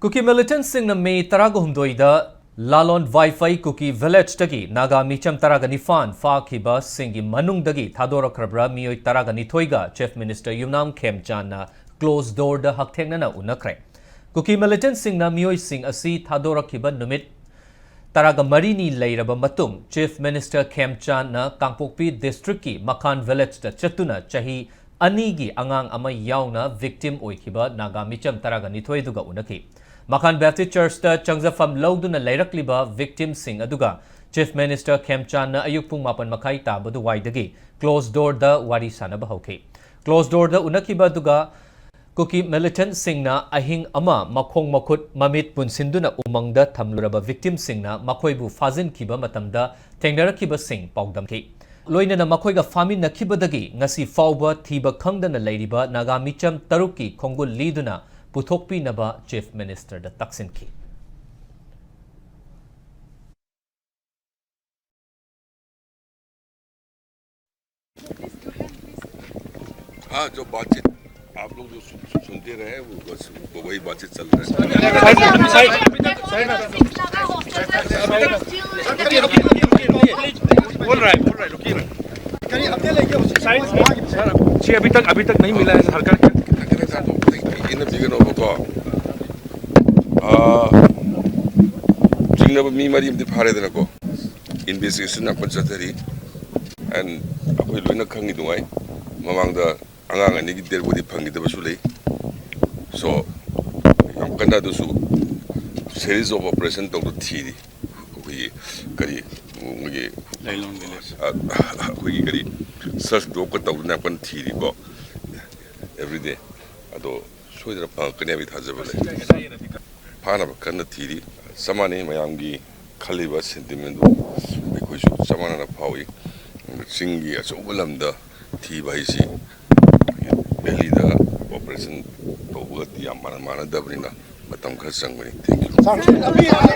Cookie militant sing na May Taragahumdoida Lalon Wi-Fi Cookie Village Dagi Naga Micham Taraganifan Fa Kiba Singi Manung Dagi Thadora Krabra Miyoi Taraganitoiga Chief Minister Yumnam Khemchana closed door the Haktengana Unakre. Cookie militant sing na Miyoi Sing Asi Thadora Kiba Numit Taraga Marini Lairaba Matung Chief Minister Khemchana Kangpokpi District Ki Makan Village da Chatuna Chahi Anigi Angang Ama Yauna victim Oikiba Naga Micham Taraganitoiduga Unaki. Makan Baptist Church da Changzafam Loduna Lairakliba victim sing aduga Chief Minister Khemchana Ayukpung Mapan Makai Tabadu Waidagi closed door da Wari Sanaba Hoki. Closed door da Unakiba duga Cookie militant singna ahing ama makong makut mamit punsinduna umangda thamluraba victim singna makoibu fazin kiba matamda tengnara kiba sing paudam ki. Loina na makoiga famin na kiba dagi ngasi fauba thiba khangda na lairiba Naga Micham taruki kongul liduna Puthokpi naba Chief Minister da Taksin ki. हाँ जो बातचीत आप लोग जो सुनते रहे वो बस वही बातचीत चल रहा है बोल रहा है रुकिए जी अभी तक नहीं मिला है सरकार इन बिगन ओवर को जिंगना मी मरी इम्ति फारे देना को इन्वेस्टिगेशन अपन चतरी एंड अकोई लोइना खंगी दुआई ममांग दा angang ani gi der body phangi da basu lei so yam kanda do su series of operation to thiri ko kari ngi lailong village ko kari search do ko to na pan thiri bo every day ado soidra pa kane bi thajabale phana ba kan thiri samani mayam gi khaliba sentiment do ko su samana na phawi singi aso ulam da thi bai si Belly the operation to work the Amana Dabrina, but I'm concerned with it. Thank you.